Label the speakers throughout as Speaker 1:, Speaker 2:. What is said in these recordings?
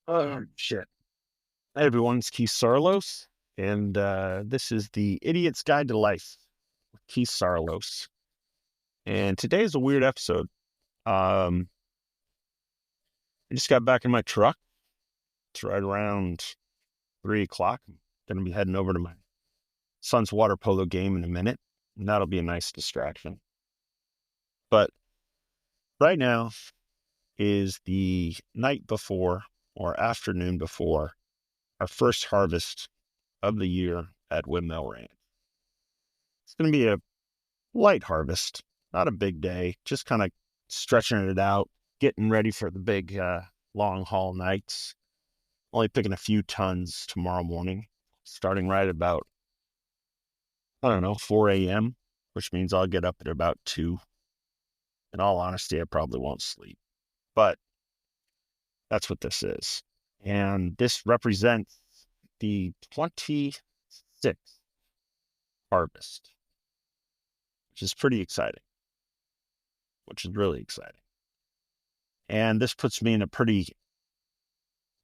Speaker 1: Oh, shit. Hey, everyone. It's Keith Saarloos, and this is the Idiot's Guide to Life with Keith Saarloos. And today is a weird episode. I just got back in my truck. It's right around 3 o'clock. I'm going to be heading over to my son's water polo game in a minute, and that'll be a nice distraction. But right now is the night before or afternoon before our first harvest of the year at Windmill Ranch. It's going to be a light harvest, not a big day, just kind of stretching it out, getting ready for the big long haul nights. Only picking a few tons tomorrow morning, starting right about, I don't know, 4 a.m., which means I'll get up at about 2. In all honesty, I probably won't sleep, but that's what this is. And this represents the 26th harvest, which is pretty exciting, which is really exciting. And this puts me in a pretty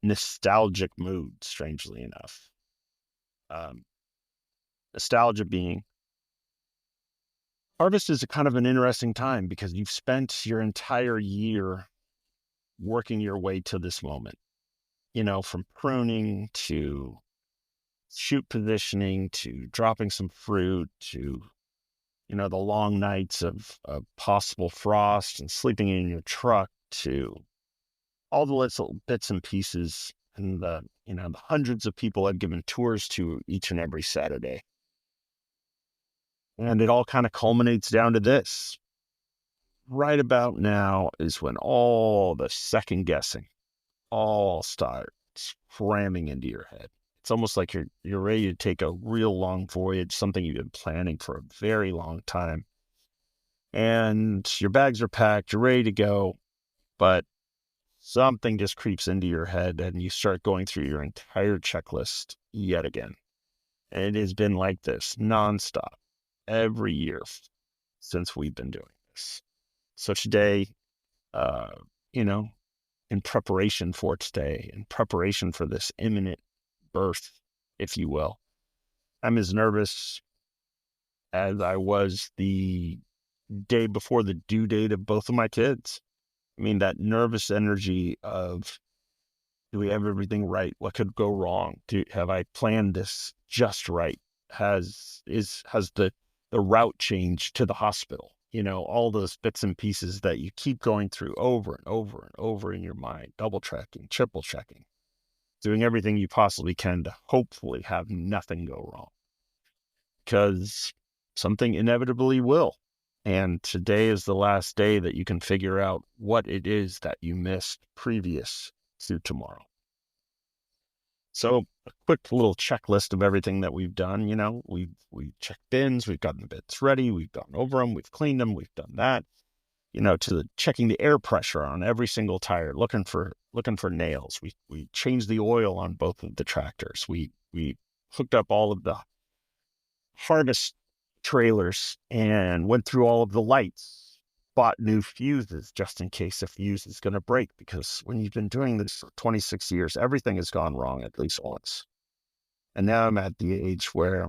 Speaker 1: nostalgic mood, strangely enough. Um, Nostalgia being harvest is a kind of an interesting time because you've spent your entire year working your way to this moment, from pruning to shoot positioning to dropping some fruit to, the long nights of possible frost and sleeping in your truck to all the little bits and pieces and the hundreds of people I've given tours to each and every Saturday. And it all kind of culminates down to this. Right about now is when all the second guessing all starts cramming into your head. It's almost like you're ready to take a real long voyage, something you've been planning for a very long time. And your bags are packed, you're ready to go, but something just creeps into your head and you start going through your entire checklist yet again. And it has been like this nonstop every year since we've been doing this. So today, uh, you know, in preparation for today, in preparation for this imminent birth, if you will, I'm as nervous as I was the day before the due date of both of my kids. I mean, that nervous energy of, do we have everything right? What could go wrong? Have I planned this just right? Has the route changed to the hospital? All those bits and pieces that you keep going through over and over and over in your mind, double checking, triple checking, doing everything you possibly can to hopefully have nothing go wrong. Because something inevitably will. And today is the last day that you can figure out what it is that you missed previous to tomorrow. So a quick little checklist of everything that we've done. We've checked bins, we've gotten the bits ready, we've gone over them, we've cleaned them, we've done that. To the checking the air pressure on every single tire, looking for nails. We changed the oil on both of the tractors. We hooked up all of the harvest trailers and went through all of the lights, bought new fuses just in case a fuse is going to break, because when you've been doing this for 26 years, everything has gone wrong at least once. And now I'm at the age where,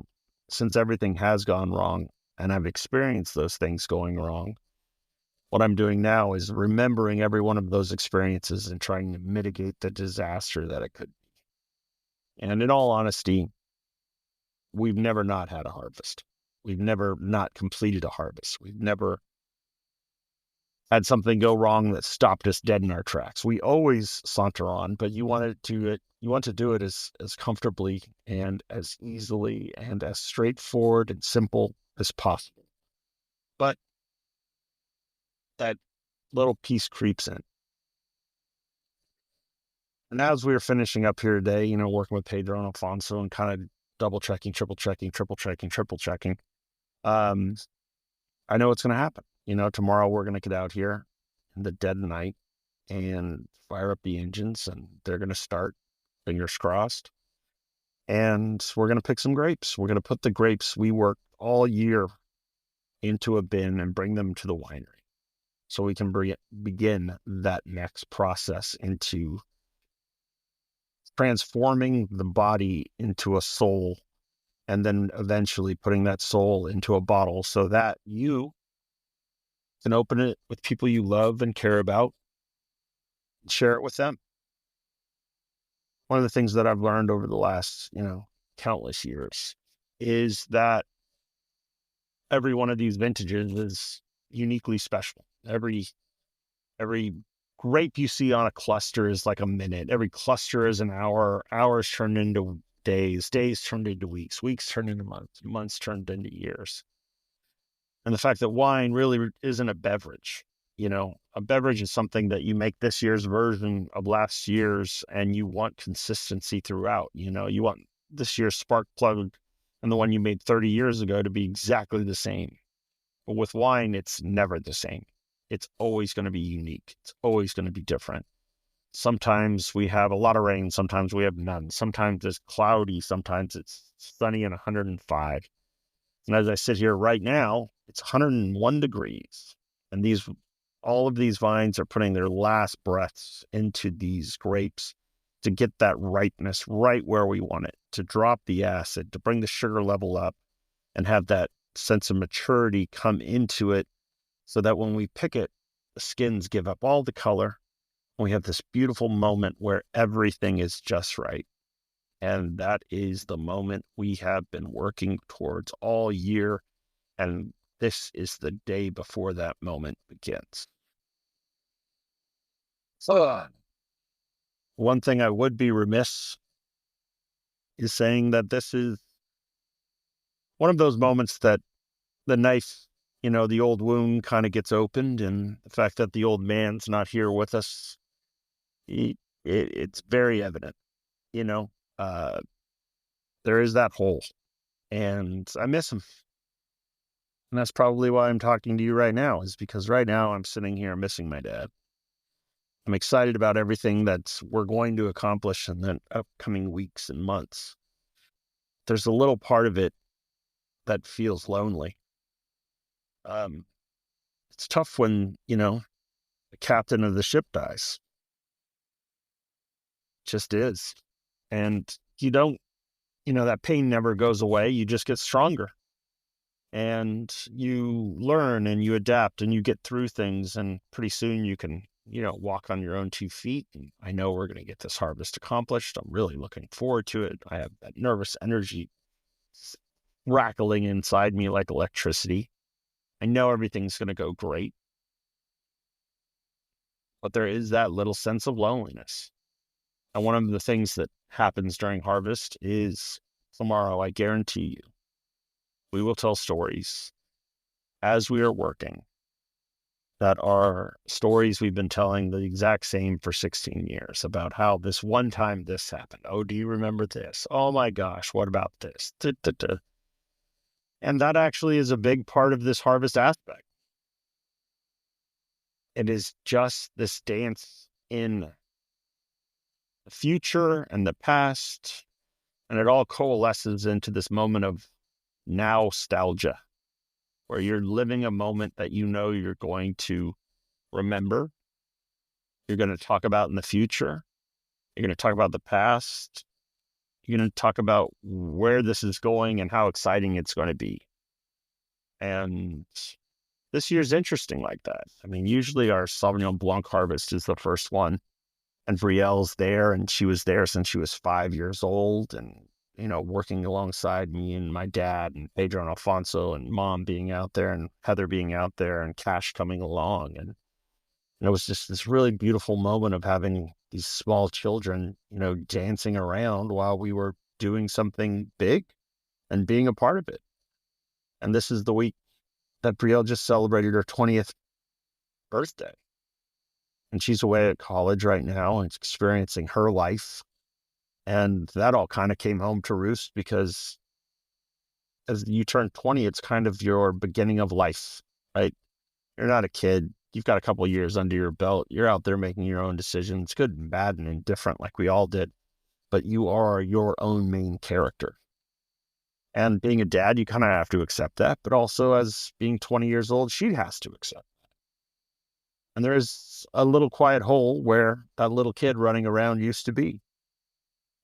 Speaker 1: since everything has gone wrong and I've experienced those things going wrong, what I'm doing now is remembering every one of those experiences and trying to mitigate the disaster that it could be. And in all honesty, we've never not had a harvest. We've never not completed a harvest. We've never had something go wrong that stopped us dead in our tracks. We always saunter on, but you want to do it as comfortably and as easily and as straightforward and simple as possible. But that little piece creeps in. And as we were finishing up here today, working with Pedro and Alfonso and kind of double checking, triple checking, triple checking, triple checking, I know what's going to happen. Tomorrow we're going to get out here in the dead of night and fire up the engines, and they're going to start, fingers crossed. And we're going to pick some grapes. We're going to put the grapes we worked all year into a bin and bring them to the winery so we can begin that next process into transforming the body into a soul, and then eventually putting that soul into a bottle so that you can open it with people you love and care about and share it with them. One of the things that I've learned over the last, countless years is that every one of these vintages is uniquely special. Every grape you see on a cluster is like a minute. Every cluster is an hour. Hours turned into days. Days turned into weeks. Weeks turned into months. Months turned into years. And the fact that wine really isn't a beverage. A beverage is something that you make this year's version of last year's, and you want consistency throughout. You want this year's spark plug and the one you made 30 years ago to be exactly the same. But with wine, it's never the same. It's always going to be unique. It's always going to be different. Sometimes we have a lot of rain. Sometimes we have none. Sometimes it's cloudy. Sometimes it's sunny and 105. And as I sit here right now, it's 101 degrees. And all of these vines are putting their last breaths into these grapes to get that ripeness right where we want it, to drop the acid, to bring the sugar level up and have that sense of maturity come into it so that when we pick it, the skins give up all the color. And we have this beautiful moment where everything is just right. And that is the moment we have been working towards all year. And this is the day before that moment begins. So, one thing I would be remiss is saying that this is one of those moments that the knife, the old wound kind of gets opened, and the fact that the old man's not here with us, it's very evident, there is that hole, and I miss him. And that's probably why I'm talking to you right now, is because right now I'm sitting here missing my dad. I'm excited about everything that we're going to accomplish in the upcoming weeks and months. There's a little part of it that feels lonely. It's tough when, the captain of the ship dies. It just is. And you don't, that pain never goes away. You just get stronger. And you learn and you adapt and you get through things. And pretty soon you can, walk on your own 2 feet. And I know we're going to get this harvest accomplished. I'm really looking forward to it. I have that nervous energy rattling inside me like electricity. I know everything's going to go great. But there is that little sense of loneliness. And one of the things that happens during harvest is tomorrow, I guarantee you, we will tell stories as we are working that are stories we've been telling the exact same for 16 years about how this one time this happened. Oh, do you remember this? Oh my gosh, what about this? And that actually is a big part of this harvest aspect. It is just this dance in the future and the past, and it all coalesces into this moment of nostalgia, where you're living a moment that you're going to remember, you're going to talk about in the future, you're going to talk about the past, you're going to talk about where this is going and how exciting it's going to be. And this year's interesting like that. I mean, usually our Sauvignon Blanc harvest is the first one, and Brielle's there, and she was there since she was 5 years old, and working alongside me and my dad and Pedro and Alfonso and Mom being out there and Heather being out there and Cash coming along. And it was just this really beautiful moment of having these small children, dancing around while we were doing something big and being a part of it. And this is the week that Brielle just celebrated her 20th birthday. And she's away at college right now and experiencing her life. And that all kind of came home to roost because as you turn 20, it's kind of your beginning of life, right? You're not a kid. You've got a couple of years under your belt. You're out there making your own decisions, good and bad and indifferent, like we all did. But you are your own main character. And being a dad, you kind of have to accept that. But also as being 20 years old, she has to accept that. And there is a little quiet hole where that little kid running around used to be.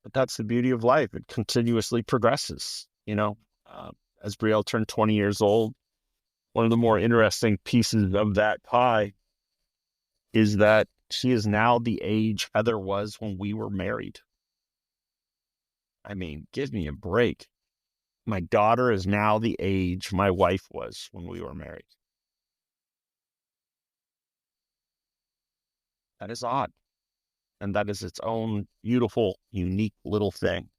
Speaker 1: But that's the beauty of life. It continuously progresses, as Brielle turned 20 years old. One of the more interesting pieces of that pie is that she is now the age Heather was when we were married. I mean, give me a break. My daughter is now the age my wife was when we were married. That is odd. And that is its own beautiful, unique little thing.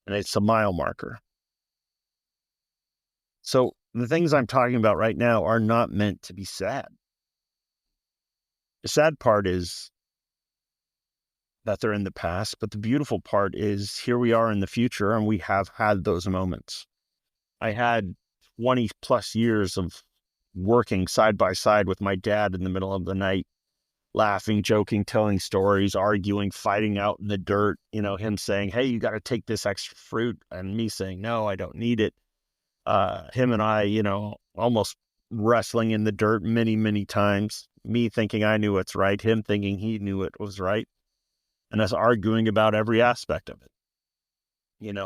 Speaker 1: And it's a mile marker. So the things I'm talking about right now are not meant to be sad. The sad part is that they're in the past, but the beautiful part is here we are in the future, and we have had those moments. I had 20 plus years of working side by side with my dad in the middle of the night, laughing, joking, telling stories, arguing, fighting out in the dirt, him saying, hey, you got to take this extra fruit, and me saying, no, I don't need it. Him and I, almost wrestling in the dirt many, many times, me thinking I knew what's right, him thinking he knew it was right, and us arguing about every aspect of it.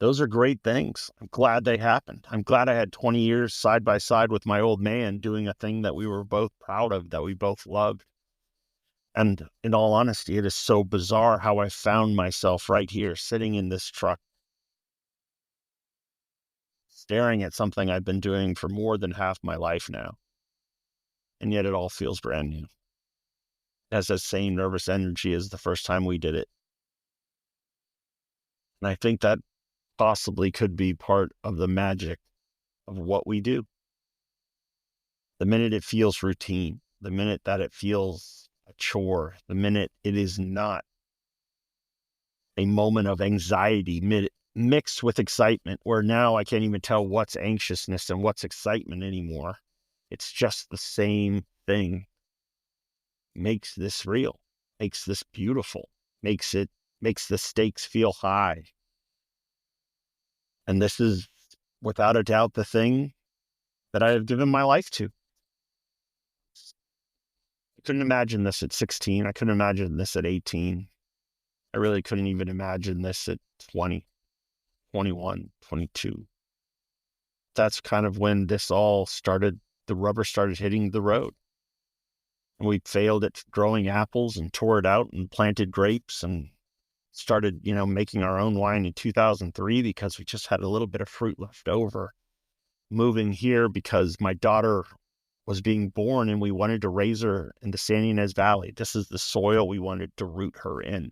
Speaker 1: Those are great things. I'm glad they happened. I'm glad I had 20 years side by side with my old man doing a thing that we were both proud of, that we both loved. And in all honesty, it is so bizarre how I found myself right here sitting in this truck, staring at something I've been doing for more than half my life now. And yet it all feels brand new. It has that same nervous energy as the first time we did it. And I think that possibly could be part of the magic of what we do. The minute it feels routine, the minute that it feels a chore, the minute it is not a moment of anxiety mixed with excitement, where now I can't even tell what's anxiousness and what's excitement anymore. It's just the same thing. Makes this real, makes this beautiful, makes the stakes feel high. And this is without a doubt the thing that I have given my life to. I couldn't imagine this at 16. I couldn't imagine this at 18. I really couldn't even imagine this at 20, 21, 22. That's kind of when this all started. The rubber started hitting the road. And we failed at growing apples and tore it out and planted grapes and started, making our own wine in 2003 because we just had a little bit of fruit left over. Moving here because my daughter was being born and we wanted to raise her in the San Ynez Valley. This is the soil we wanted to root her in,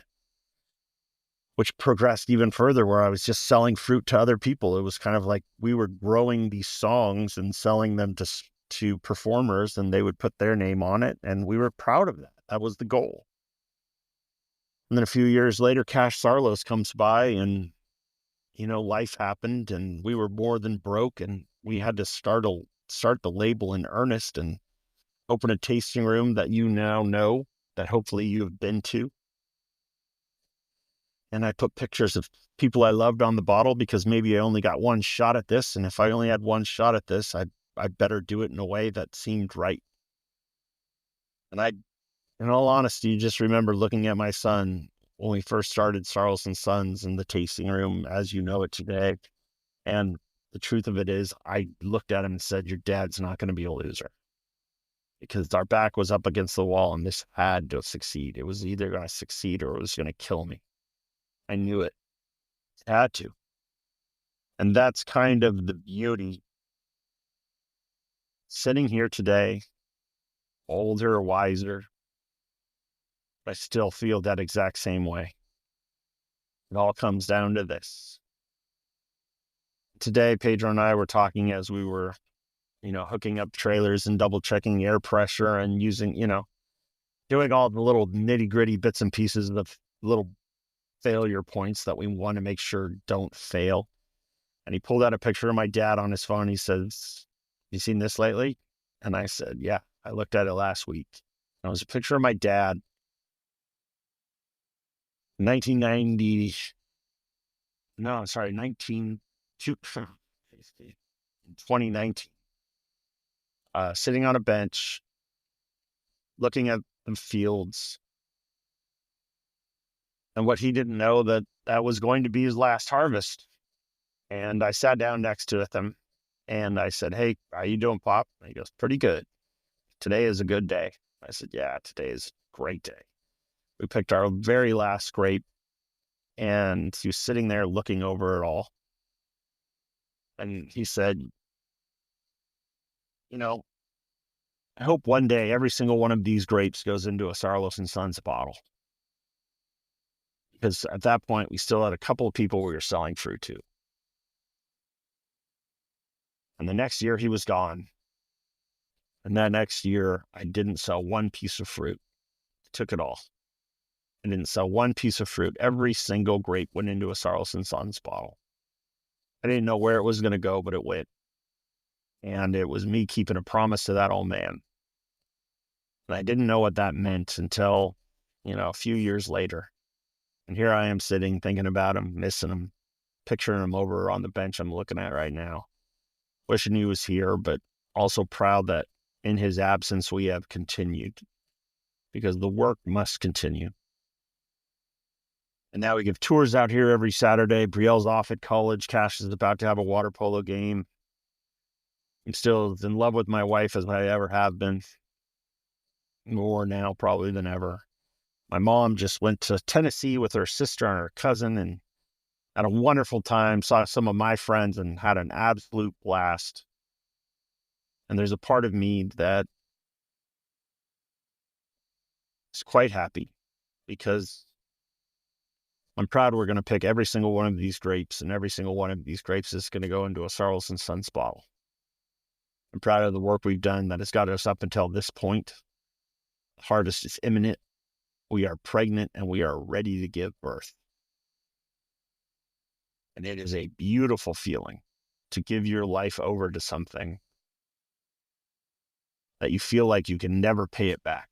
Speaker 1: which progressed even further where I was just selling fruit to other people. It was kind of like we were growing these songs and selling them to performers, and they would put their name on it. And we were proud of that. That was the goal. And then a few years later, Keith Saarloos comes by and, life happened and we were more than broke, and we had to start the label in earnest and open a tasting room that you now know, that hopefully you have been to. And I put pictures of people I loved on the bottle because maybe I only got one shot at this. And if I only had one shot at this, I'd better do it in a way that seemed right. And in all honesty, just remember looking at my son when we first started Saarloos and Sons in the tasting room as you know it today. And the truth of it is, I looked at him and said, your dad's not going to be a loser. Because our back was up against the wall and this had to succeed. It was either going to succeed or it was going to kill me. I knew it. It had to. And that's kind of the beauty. Sitting here today, older, wiser, but I still feel that exact same way. It all comes down to this. Today, Pedro and I were talking as we were, hooking up trailers and double checking air pressure and using, doing all the little nitty gritty bits and pieces of the little failure points that we want to make sure don't fail. And he pulled out a picture of my dad on his phone. He says, you seen this lately? And I said, yeah, I looked at it last week. And it was a picture of my dad, 1990, no, I'm sorry, 2019, sitting on a bench, looking at the fields, And what he didn't know that was going to be his last harvest. And I sat down next to him and I said, "Hey, how you doing, Pop?" And he goes, "Pretty good. Today is a good day." I said, "Yeah, today is a great day." We picked our very last grape and he was sitting there looking over it all. And he said, "You know, I hope one day every single one of these grapes goes into a Saarloos and Sons bottle." Because at that point, we still had a couple of people we were selling fruit to. And the next year he was gone. And that next year, I didn't sell one piece of fruit. Took it all. I didn't sell one piece of fruit. Every single grape went into a Saarloos and Sons bottle. I didn't know where it was going to go, but it went. And it was me keeping a promise to that old man. And I didn't know what that meant until, a few years later. And here I am sitting, thinking about him, missing him, picturing him over on the bench I'm looking at right now. Wishing he was here, but also proud that in his absence we have continued. Because the work must continue. And now we give tours out here every Saturday. Brielle's off at college. Cash is about to have a water polo game. I'm still as in love with my wife as I ever have been. More now probably than ever. My mom just went to Tennessee with her sister and her cousin and had a wonderful time. Saw some of my friends and had an absolute blast. And there's a part of me that is quite happy because I'm proud we're going to pick every single one of these grapes, and every single one of these grapes is going to go into a Saarloos and Sons bottle. I'm proud of the work we've done that has got us up until this point. The harvest is imminent. We are pregnant and we are ready to give birth. And it is a beautiful feeling to give your life over to something that you feel like you can never pay it back.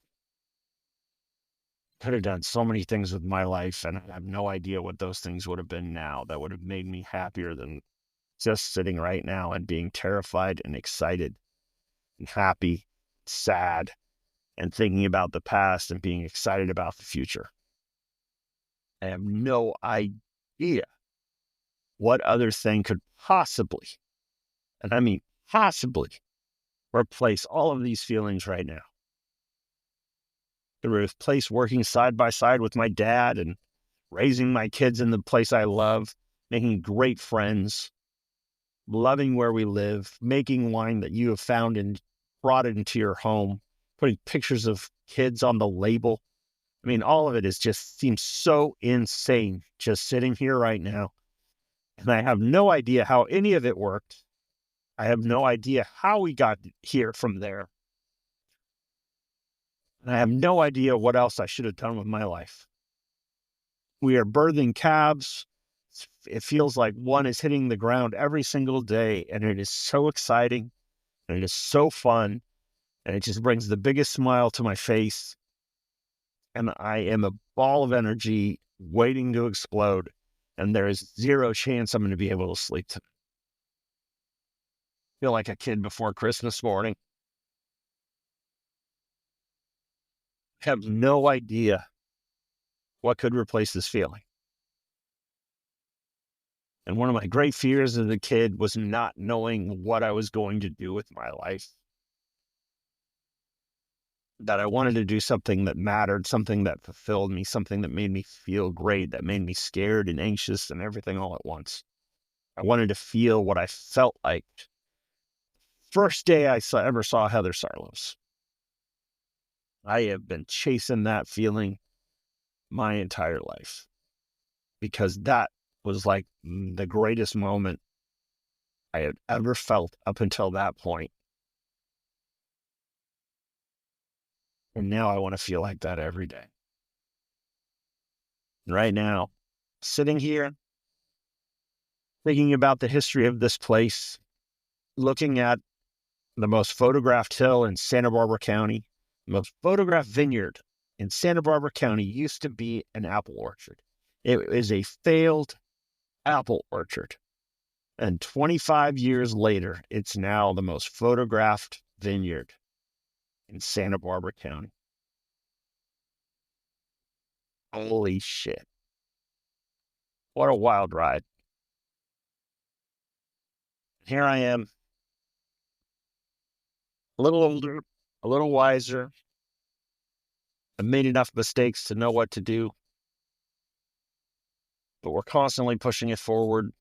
Speaker 1: Could have done so many things with my life, and I have no idea what those things would have been now that would have made me happier than just sitting right now and being terrified and excited and happy, sad, and thinking about the past and being excited about the future. I have no idea what other thing could possibly, and I mean possibly, replace all of these feelings right now. To replace working side by side with my dad and raising my kids in the place I love, making great friends, loving where we live, making wine that you have found and brought it into your home, putting pictures of kids on the label. I mean, all of it seems so insane just sitting here right now. And I have no idea how any of it worked. I have no idea how we got here from there. And I have no idea what else I should have done with my life. We are birthing calves. It feels like one is hitting the ground every single day, and it is so exciting, and it is so fun, and it just brings the biggest smile to my face. And I am a ball of energy waiting to explode, and there is zero chance I'm going to be able to sleep tonight. I feel like a kid before Christmas morning. I have no idea what could replace this feeling. And one of my great fears as a kid was not knowing what I was going to do with my life. That I wanted to do something that mattered, something that fulfilled me, something that made me feel great, that made me scared and anxious and everything all at once. I wanted to feel what I felt like first day I ever saw Heather Saarloos. I have been chasing that feeling my entire life because that was like the greatest moment I had ever felt up until that point. And now I want to feel like that every day. And right now, sitting here, thinking about the history of this place, looking at the most photographed hill in Santa Barbara County, the most photographed vineyard in Santa Barbara County used to be an apple orchard. It is a failed apple orchard. And 25 years later, it's now the most photographed vineyard in Santa Barbara County. Holy shit. What a wild ride. Here I am, a little older, a little wiser. I've made enough mistakes to know what to do, but we're constantly pushing it forward.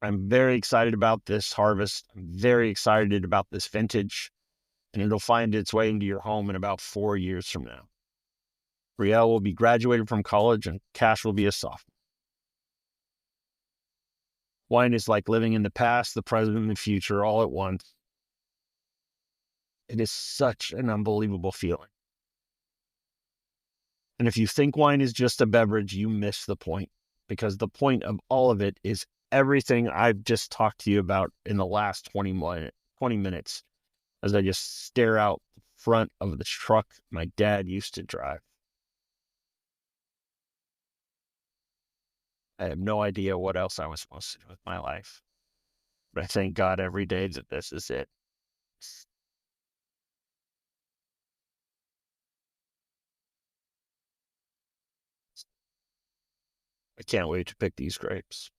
Speaker 1: I'm very excited about this harvest. I'm very excited about this vintage, and it'll find its way into your home in about 4 years from now. Brielle will be graduated from college, and Cash will be a sophomore. Wine is like living in the past, the present, and the future all at once. It is such an unbelievable feeling. And if you think wine is just a beverage, you miss the point, because the point of all of it is everything I've just talked to you about in the last 20 minutes as I just stare out the front of the truck my dad used to drive. I have no idea what else I was supposed to do with my life, but I thank God every day that this is it. I can't wait to pick these grapes.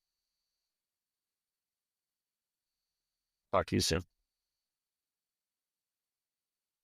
Speaker 1: Talk to you soon.